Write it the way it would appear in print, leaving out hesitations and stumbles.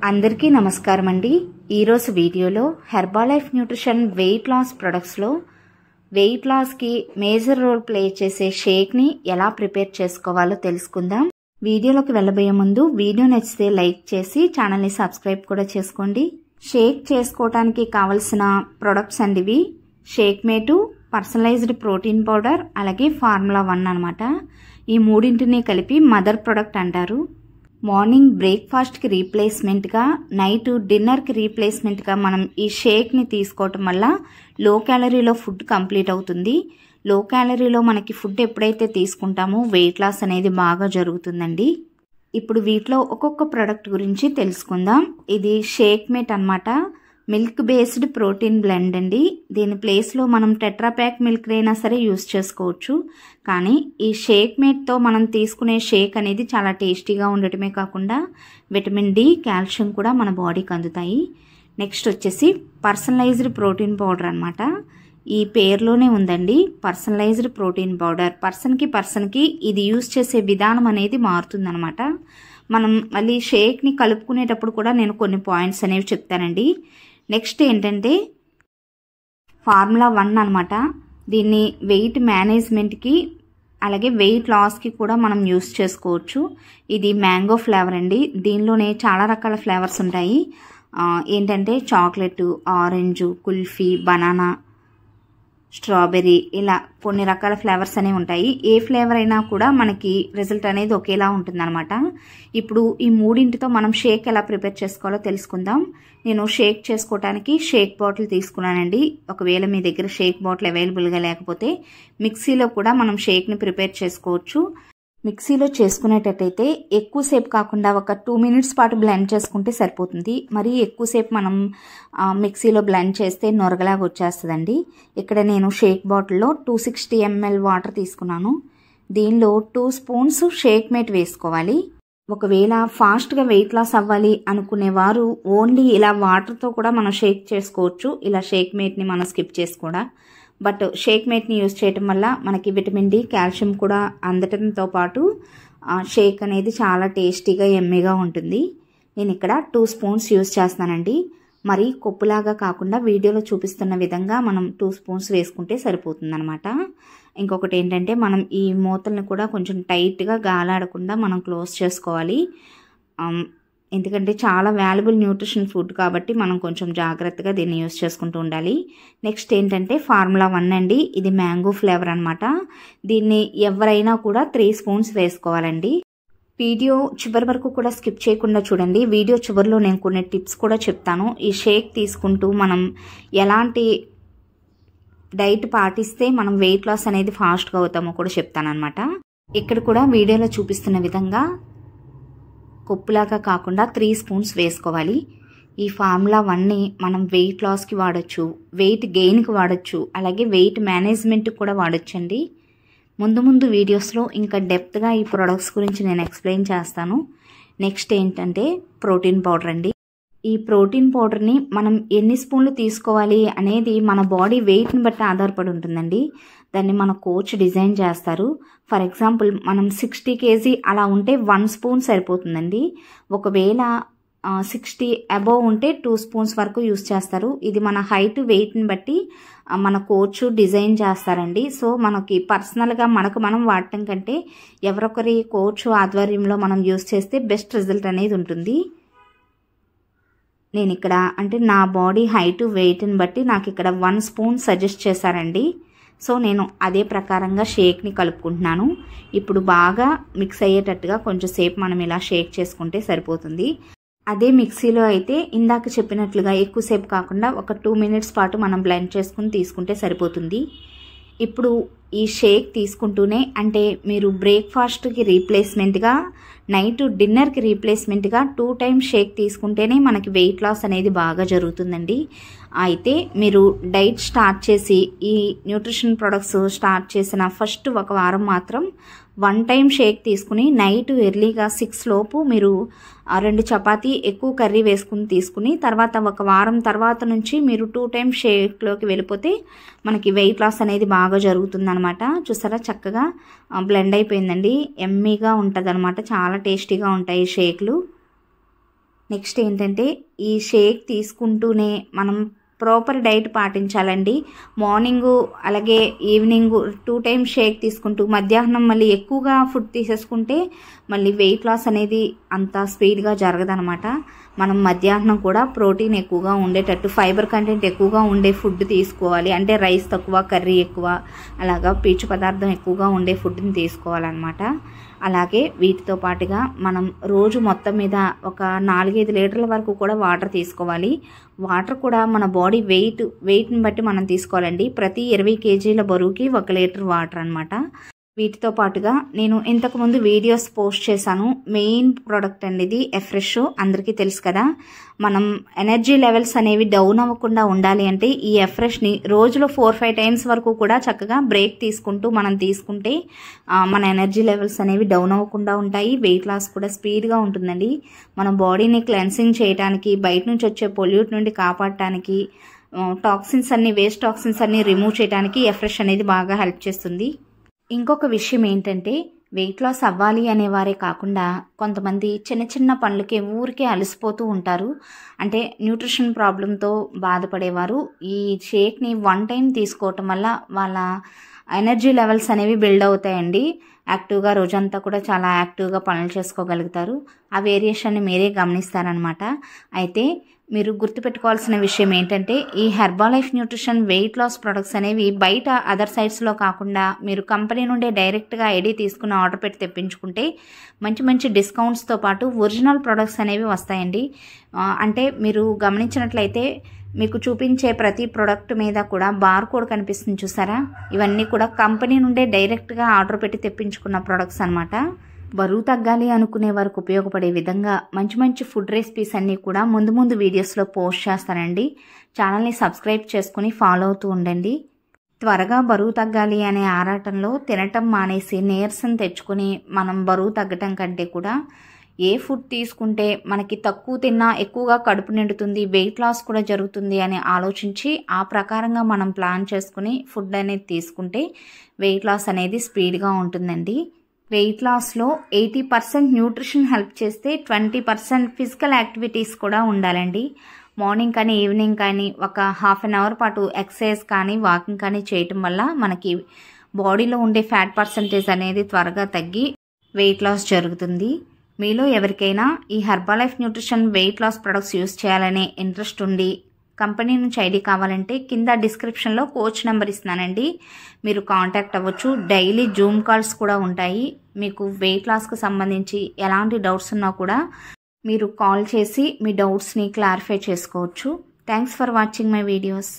అందరికీ నమస్కారం అండి. ఈరోజు వీడియోలో హెర్బాలైఫ్ న్యూట్రిషన్ వెయిట్ లాస్ ప్రొడక్ట్స్లో వెయిట్ లాస్కి మేజర్ రోల్ ప్లే చేసే షేక్ని ఎలా ప్రిపేర్ చేసుకోవాలో తెలుసుకుందాం. వీడియోలోకి వెళ్ళబోయే ముందు వీడియో నచ్చితే లైక్ చేసి ఛానల్ని సబ్స్క్రైబ్ కూడా చేసుకోండి. షేక్ చేసుకోవడానికి కావలసిన ప్రొడక్ట్స్ అండి ఇవి. Shake mate, personalized protein powder, అలాగే ఫార్ములా 1 అన్నమాట. ఈ మూడింటిని కలిపి మదర్ ప్రొడక్ట్ అంటారు. మార్నింగ్ బ్రేక్ఫాస్ట్కి రీప్లేస్మెంట్గా, నైట్ డిన్నర్కి రీప్లేస్మెంట్గా మనం ఈ షేక్ని తీసుకోవటం వల్ల లో క్యాలరీలో ఫుడ్ కంప్లీట్ అవుతుంది. లో క్యాలరీలో మనకి ఫుడ్ ఎప్పుడైతే తీసుకుంటామో వెయిట్ లాస్ అనేది బాగా జరుగుతుందండి. ఇప్పుడు వీటిలో ఒక్కొక్క ప్రోడక్ట్ గురించి తెలుసుకుందాం. ఇది షేక్ మేట్ అన్నమాట. మిల్క్ బేస్డ్ ప్రోటీన్ బ్లెండ్ అండి. దీని ప్లేస్లో మనం టెట్రాప్యాక్ మిల్క్ అయినా సరే యూస్ చేసుకోవచ్చు. కానీ ఈ షేక్ మేట్తో మనం తీసుకునే షేక్ అనేది చాలా టేస్టీగా ఉండటమే కాకుండా విటమిన్ డి, కాల్షియం కూడా మన బాడీకి అందుతాయి. నెక్స్ట్ వచ్చేసి పర్సనలైజ్డ్ ప్రోటీన్ పౌడర్ అన్నమాట. ఈ పేరులోనే ఉందండి, పర్సనలైజ్డ్ ప్రోటీన్ పౌడర్. పర్సన్కి ఇది యూస్ చేసే విధానం అనేది మారుతుందన్నమాట. మనం మళ్ళీ షేక్ని కలుపుకునేటప్పుడు కూడా నేను కొన్ని పాయింట్స్ అనేవి చెప్తానండి. నెక్స్ట్ ఏంటంటే ఫార్ములా 1 అనమాట. దీన్ని వెయిట్ మేనేజ్మెంట్కి అలాగే వెయిట్ లాస్కి కూడా మనం యూస్ చేసుకోవచ్చు. ఇది మ్యాంగో ఫ్లేవర్ అండి. దీనిలోనే చాలా రకాల ఫ్లేవర్స్ ఉంటాయి. ఏంటంటే chocolate, orange, kulfi, banana, strawberry, ఇలా కొన్ని రకాల ఫ్లేవర్స్ అనేవి ఉంటాయి. ఏ ఫ్లేవర్ అయినా కూడా మనకి రిజల్ట్ అనేది ఒకేలా ఉంటుందన్నమాట. ఇప్పుడు ఈ మూడింటితో మనం షేక్ ఎలా ప్రిపేర్ చేసుకోవాలో తెలుసుకుందాం. నేను షేక్ చేసుకోవడానికి షేక్ బాటిల్ తీసుకున్నానండి. ఒకవేళ మీ దగ్గర షేక్ బాటిల్ అవైలబుల్గా లేకపోతే మిక్సీలో కూడా మనం షేక్ని ప్రిపేర్ చేసుకోవచ్చు. మిక్సీలో చేసుకునేటట్టయితే ఎక్కువసేపు కాకుండా ఒక 2 మినిట్స్ పాటు బ్లెండ్ చేసుకుంటే సరిపోతుంది. మరీ ఎక్కువసేపు మనం మిక్సీలో బ్లెండ్ చేస్తే నొరగలాగా వచ్చేస్తుందండి. ఇక్కడ నేను షేక్ బాటిల్లో 260 ml వాటర్ తీసుకున్నాను. దీనిలో 2 స్పూన్స్ షేక్ మేట్ వేసుకోవాలి. ఒకవేళ ఫాస్ట్గా వెయిట్ లాస్ అవ్వాలి అనుకునేవారు ఓన్లీ ఇలా వాటర్తో కూడా మనం షేక్ చేసుకోవచ్చు. ఇలా షేక్ మేట్ని మనం స్కిప్ చేసి కూడా. బట్ షేక్ మేట్ని యూజ్ చేయటం వల్ల మనకి విటమిన్ డి, కాల్షియం కూడా అందటంతో పాటు షేక్ అనేది చాలా టేస్టీగా ఎమ్మీగా ఉంటుంది. నేను ఇక్కడ 2 స్పూన్స్ యూజ్ చేస్తానండి. మరి కొప్పులాగా కాకుండా వీడియోలో చూపిస్తున్న విధంగా మనం 2 స్పూన్స్ వేసుకుంటే సరిపోతుంది అనమాట. ఇంకొకటి ఏంటంటే మనం ఈ మూతల్ని కూడా కొంచెం టైట్గా గాలాడకుండా మనం క్లోజ్ చేసుకోవాలి. ఎందుకంటే చాలా వాల్యుబుల్ న్యూట్రిషన్ ఫుడ్ కాబట్టి మనం కొంచెం జాగ్రత్తగా దీన్ని యూజ్ చేసుకుంటూ ఉండాలి. నెక్స్ట్ ఏంటంటే ఫార్ములా 1 అండి. ఇది మ్యాంగో ఫ్లేవర్ అనమాట. దీన్ని ఎవరైనా కూడా 3 స్పూన్స్ వేసుకోవాలండి. వీడియో చివరి వరకు కూడా స్కిప్ చేయకుండా చూడండి. వీడియో చివరిలో నేను కొన్ని టిప్స్ కూడా చెప్తాను. ఈ షేక్ తీసుకుంటూ మనం ఎలాంటి డైట్ పాటిస్తే మనం వెయిట్ లాస్ అనేది ఫాస్ట్గా అవుతామో కూడా చెప్తానమాట. ఇక్కడ కూడా వీడియోలో చూపిస్తున్న విధంగా కొప్పులాగా కాకుండా 3 స్పూన్స్ వేసుకోవాలి. ఈ ఫార్ములా 1ని మనం వెయిట్ లాస్కి వాడచ్చు, వెయిట్ గెయిన్కి వాడచ్చు, అలాగే వెయిట్ మేనేజ్మెంట్కి కూడా వాడచ్చండి. ముందు వీడియోస్లో ఇంకా డెప్త్గా ఈ ప్రొడక్ట్స్ గురించి నేను ఎక్స్ప్లెయిన్ చేస్తాను. నెక్స్ట్ ఏంటంటే ప్రోటీన్ పౌడర్ అండి. ఈ ప్రోటీన్ పౌడర్ని మనం ఎన్ని స్పూన్లు తీసుకోవాలి అనేది మన బాడీ వెయిట్ని బట్టి ఆధారపడి ఉంటుందండి. దాన్ని మన కోచ్ డిజైన్ చేస్తారు. ఫర్ ఎగ్జాంపుల్ మనం 60 kg అలా ఉంటే 1 స్పూన్ సరిపోతుందండి. ఒకవేళ 60 అబోవ్ ఉంటే 2 స్పూన్స్ వరకు యూస్ చేస్తారు. ఇది మన హైట్, వెయిట్ని బట్టి మన కోచ్ డిజైన్ చేస్తారండి. సో మనకి పర్సనల్గా మనం వాడటం కంటే ఎవరొకరి కోచ్ ఆధ్వర్యంలో మనం యూస్ చేస్తే బెస్ట్ రిజల్ట్ అనేది ఉంటుంది. నేను ఇక్కడ అంటే నా బాడీ హైట్, వెయిట్ని బట్టి నాకు ఇక్కడ 1 స్పూన్ సజెస్ట్ చేశారండి. సో నేను అదే ప్రకారంగా షేక్ని కలుపుకుంటున్నాను. ఇప్పుడు బాగా మిక్స్ అయ్యేటట్టుగా కొంచెం సేపు మనం ఇలా షేక్ చేసుకుంటే సరిపోతుంది. అదే మిక్సీలో అయితే ఇందాక చెప్పినట్లుగా ఎక్కువసేపు కాకుండా ఒక 2 మినిట్స్ పాటు మనం బ్లెండ్ చేసుకుని తీసుకుంటే సరిపోతుంది. ఇప్పుడు ఈ షేక్ తీసుకుంటూనే అంటే మీరు బ్రేక్ఫాస్ట్కి రీప్లేస్మెంట్గా, నైట్ డిన్నర్కి రీప్లేస్మెంట్గా 2 టైమ్స్ షేక్ తీసుకుంటేనే మనకి వెయిట్ లాస్ అనేది బాగా జరుగుతుందండి. అయితే మీరు డైట్ స్టార్ట్ చేసి ఈ న్యూట్రిషన్ ప్రొడక్ట్స్ స్టార్ట్ చేసిన ఫస్ట్ ఒక వారం మాత్రం 1 టైం షేక్ తీసుకుని నైట్ ఎర్లీగా 6 లోపు మీరు 2 చపాతీ ఎక్కువ కర్రీ వేసుకుని తీసుకుని తర్వాత ఒక వారం తర్వాత నుంచి మీరు 2 టైమ్స్ షేక్లోకి వెళ్ళిపోతే మనకి వెయిట్ లాస్ అనేది బాగా జరుగుతుందన్నమాట. చూసారా చక్కగా బ్లెండ్ అయిపోయిందండి. ఎమ్మీగా ఉంటుంది అనమాట. చాలా టేస్టీగా ఉంటాయి షేక్లు. నెక్స్ట్ ఏంటంటే ఈ షేక్ తీసుకుంటూనే మనం ప్రాపర్ డైట్ పాటించాలండి. మార్నింగు అలాగే ఈవినింగ్ 2 టైమ్స్ షేక్ తీసుకుంటూ మధ్యాహ్నం మళ్ళీ ఎక్కువగా ఫుడ్ తీసేసుకుంటే మళ్ళీ వెయిట్ లాస్ అనేది అంత స్పీడ్గా జరగదనమాట. మనం మధ్యాహ్నం కూడా ప్రోటీన్ ఎక్కువగా ఉండేటట్టు, ఫైబర్ కంటెంట్ ఎక్కువగా ఉండే ఫుడ్ తీసుకోవాలి. అంటే రైస్ తక్కువ, కర్రీ ఎక్కువ, అలాగా పీచు పదార్థం ఎక్కువగా ఉండే ఫుడ్ని తీసుకోవాలన్నమాట. అలాగే వీటితో పాటుగా మనం రోజు మొత్తం మీద ఒక 4-5 లీటర్ల వరకు కూడా వాటర్ తీసుకోవాలి. వాటర్ కూడా మన బాడీ వెయిట్ని బట్టి మనం తీసుకోవాలండి. ప్రతి 20 కేజీల బరువుకి 1 లీటర్ వాటర్ అనమాట. వీటితో పాటుగా నేను ఇంతకుముందు వీడియోస్ పోస్ట్ చేశాను. మెయిన్ ప్రోడక్ట్ అండి ఇది ఎఫ్రెష్. అందరికీ తెలుసు కదా, మనం ఎనర్జీ లెవెల్స్ అనేవి డౌన్ అవ్వకుండా ఉండాలి అంటే ఈ ఎఫ్రెష్ని రోజులో 4-5 టైమ్స్ వరకు కూడా చక్కగా బ్రేక్ తీసుకుంటూ మనం తీసుకుంటే మన ఎనర్జీ లెవెల్స్ అనేవి డౌన్ అవ్వకుండా ఉంటాయి. వెయిట్ లాస్ కూడా స్పీడ్గా ఉంటుందండి. మన బాడీని క్లెన్సింగ్ చేయడానికి, బయట నుంచి వచ్చే పొల్యూట్ నుండి కాపాడటానికి, టాక్సిన్స్ అన్ని, వేస్ట్ టాక్సిన్స్ అన్ని రిమూవ్ చేయడానికి ఎఫ్రెష్ అనేది బాగా హెల్ప్ చేస్తుంది. ఇంకొక విషయం ఏంటంటే వెయిట్ లాస్ అవ్వాలి అనేవారే కాకుండా కొంతమంది చిన్న చిన్న పనులకే ఊరికే అలసిపోతూ ఉంటారు. అంటే న్యూట్రిషన్ ప్రాబ్లంతో బాధపడేవారు ఈ షేక్ని 1 టైం తీసుకోవటం వల్ల వాళ్ళ ఎనర్జీ లెవెల్స్ అనేవి బిల్డ్ అవుతాయండి. యాక్టివ్గా రోజంతా కూడా చాలా యాక్టివ్గా పనులు చేసుకోగలుగుతారు. ఆ వేరియేషన్ని మీరే గమనిస్తారనమాట. అయితే మీరు గుర్తుపెట్టుకోవాల్సిన విషయం ఏంటంటే ఈ Herbalife nutrition weight loss products అనేవి బయట అదర్ సైట్స్లో కాకుండా మీరు కంపెనీ నుండే డైరెక్ట్గా ఐడి తీసుకుని ఆర్డర్ పెట్టి తెప్పించుకుంటే మంచి మంచి డిస్కౌంట్స్తో పాటు ఒరిజినల్ ప్రొడక్ట్స్ అనేవి వస్తాయండి. అంటే మీరు గమనించినట్లయితే మీకు చూపించే ప్రతి ప్రోడక్ట్ మీద కూడా బార్ కోడ్ కనిపిస్తుంది చూసారా, ఇవన్నీ కూడా కంపెనీ నుండే డైరెక్ట్గా ఆర్డర్ పెట్టి తెప్పించుకున్న ప్రొడక్ట్స్ అనమాట. బరువు తగ్గాలి అనుకునే వారికి ఉపయోగపడే విధంగా మంచి మంచి ఫుడ్ రెసిపీస్ అన్నీ కూడా ముందు వీడియోస్లో పోస్ట్ చేస్తానండి. ఛానల్ని సబ్స్క్రైబ్ చేసుకుని ఫాలో అవుతూ ఉండండి. త్వరగా బరువు తగ్గాలి అనే ఆరాటంలో తినటం మానేసి నీరసం తెచ్చుకుని మనం బరువు తగ్గటం కంటే కూడా ఏ ఫుడ్ తీసుకుంటే మనకి తక్కువ తిన్నా ఎక్కువగా కడుపు నిండుతుంది, వెయిట్ లాస్ కూడా జరుగుతుంది అని ఆలోచించి ఆ ప్రకారంగా మనం ప్లాన్ చేసుకుని ఫుడ్ అనేది తీసుకుంటే వెయిట్ లాస్ అనేది స్పీడ్గా ఉంటుందండి. వెయిట్ లాస్లో 80% న్యూట్రిషన్ హెల్ప్ చేస్తే 20% ఫిజికల్ యాక్టివిటీస్ కూడా ఉండాలండి. మార్నింగ్ కానీ ఈవినింగ్ కానీ ఒక ½ అన్ అవర్ పాటు ఎక్సర్సైజ్ కానీ వాకింగ్ కానీ చేయటం వల్ల మనకి బాడీలో ఉండే ఫ్యాట్ పర్సంటేజ్ అనేది త్వరగా తగ్గి వెయిట్ లాస్ జరుగుతుంది. మీలో ఎవరికైనా ఈ Herbalife nutrition weight loss products use చేయాలనే ఇంట్రెస్ట్ ఉండి కంపెనీ నుంచి ఐడి కావాలంటే కింద డిస్క్రిప్షన్లో కోచ్ నెంబర్ ఇస్తున్నానండి, మీరు కాంటాక్ట్ అవ్వచ్చు. డైలీ జూమ్ కాల్స్ కూడా ఉంటాయి. మీకు వెయిట్ లాస్కి సంబంధించి ఎలాంటి డౌట్స్ ఉన్నా కూడా మీరు కాల్ చేసి మీ డౌట్స్ని క్లారిఫై చేసుకోవచ్చు. Thanks for watching my videos.